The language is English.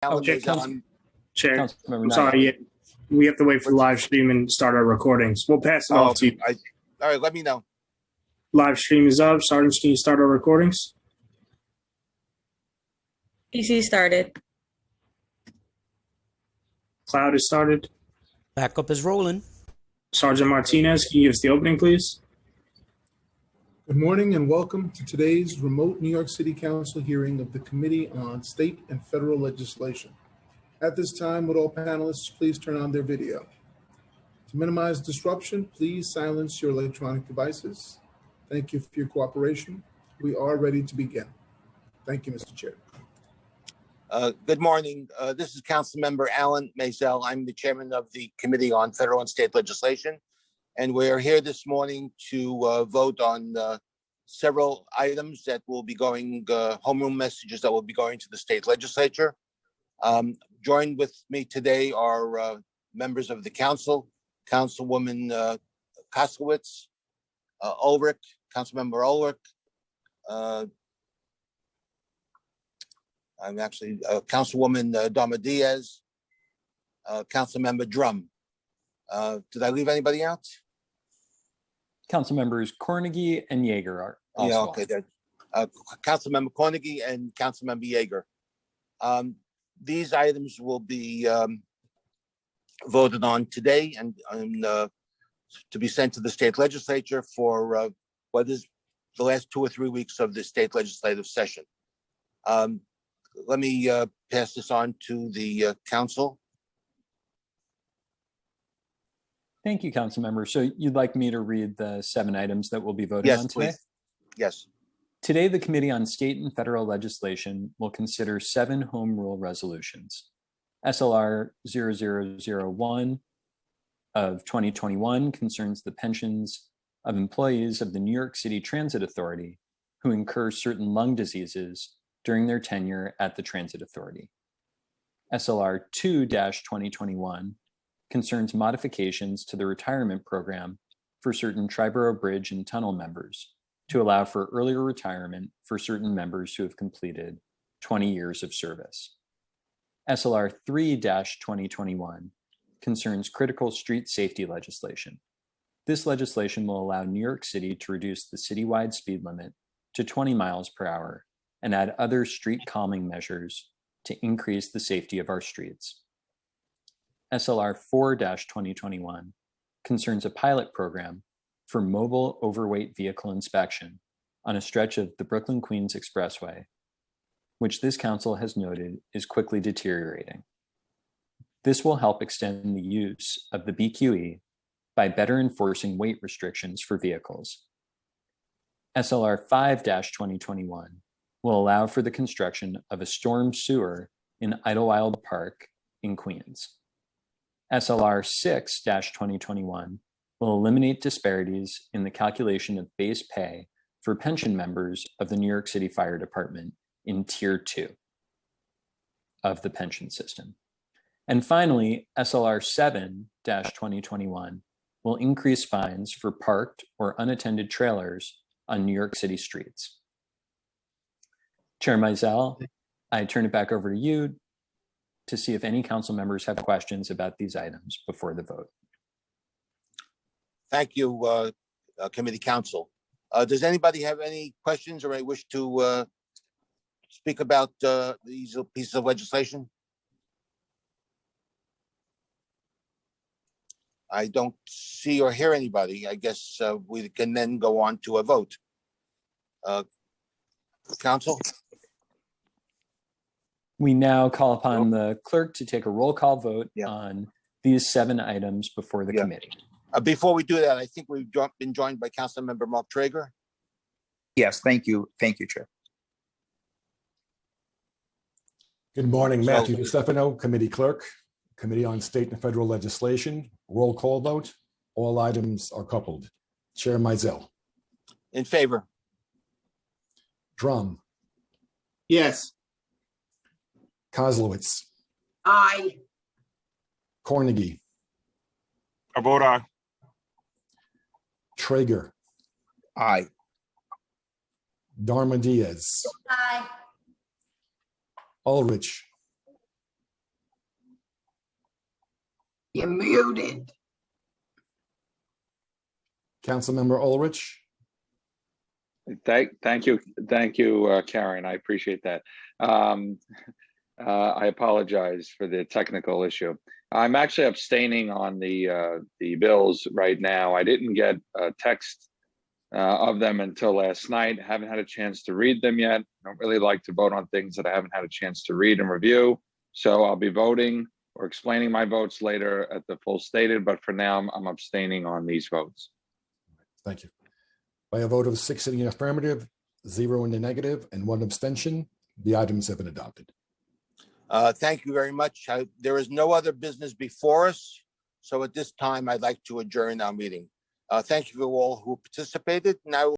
Alan Chair, Maison. Chair, Councilmember I'm sorry. Nye. We have to wait for the live stream and start our recordings. We'll pass it off to you. All right, let me know. Live stream is up. Sergeant, can you start our recordings? PC started. Cloud is started. Backup is rolling. Sergeant Martinez, can you give us the opening, please? Good morning and welcome to today's remote New York City Council hearing of the Committee on State and Federal Legislation. At this time, would all panelists please turn on their video? To minimize disruption, please silence your electronic devices. Thank you for your cooperation. We are ready to begin. Thank you, Mr. Chair. Good morning. This is Councilmember Alan Mazel. I'm the chairman of the Committee on Federal and State Legislation. And we're here this morning to vote on several items that will be going, homeroom messages that will be going to the state legislature. Joined with me today are members of the council, Councilwoman Koskowitz, Ulrich, Councilmember Ulrich, Councilwoman Dama Diaz, Councilmember Drum. Did I leave anybody out? Council members Cornegie and Yeager are also Councilmember Cornegie and Councilmember Yeager. These items will be voted on today and to be sent to the state legislature for what is the last 2 or 3 weeks of the state legislative session. Let me pass this on to the council. Thank you, council member. So you'd like me to read the 7 items that will be voted on today? Please. Yes. Today, The Committee on State and Federal Legislation will consider 7 home rule resolutions. SLR 0001 of 2021 concerns the pensions of employees of the New York City Transit Authority who incur certain lung diseases during their tenure at the Transit Authority. SLR 2-2021 concerns modifications to the retirement program for certain Triborough Bridge and Tunnel members to allow for earlier retirement for certain members who have completed 20 years of service. SLR 3-2021 concerns critical street safety legislation. This legislation will allow New York City to reduce the citywide speed limit to 20 miles per hour and add other street calming measures to increase the safety of our streets. SLR 4-2021 concerns a pilot program for mobile overweight vehicle inspection on a stretch of the Brooklyn-Queens Expressway, which this council has noted is quickly deteriorating. This will help extend the use of the BQE by better enforcing weight restrictions for vehicles. SLR 5-2021 will allow for the construction of a storm sewer in Idlewild Park in Queens. SLR 6-2021 will eliminate disparities in the calculation of base pay for pension members of the New York City Fire Department in Tier 2 of the pension system. And finally, SLR 7-2021 will increase fines for parked or unattended trailers on New York City streets. Chair Mazel, I turn it back over to you to see if any council members have questions about these items before the vote. Thank you, committee council. Does anybody have any questions or wish to speak about these pieces of legislation? I don't see or hear anybody. I guess we can then go on to a vote. Council? We now call upon the clerk to take a roll call vote on these 7 items before the committee. Before we do that, I think we've been joined by Councilmember Mark Traeger. Yes, thank you. Thank you, Chair. Good morning, Matthew DeStefano, Committee Clerk, Committee on State and Federal Legislation. Roll call vote. All items are coupled. Chair Mizell. In favor. Drum. Yes. Koslowitz. Aye. Cornegie. I vote aye. Traeger. Aye. Darma Diaz. Aye. Ulrich. You're muted. Councilmember Ulrich. Thank you, Karen. I appreciate that. I apologize for the technical issue. I'm actually abstaining on the bills right now. I didn't get a text of them until last night. Haven't had a chance to read them yet. I don't really like to vote on things that I haven't had a chance to read and review. So I'll be voting or explaining my votes later at the full stated, but for now I'm abstaining on these votes. Thank you. By a vote of 6 in the affirmative, 0 in the negative, and 1 abstention, the items have been adopted. Thank you very much. There is no other business before us. So at this time, I'd like to adjourn our meeting. Thank you to all who participated. Now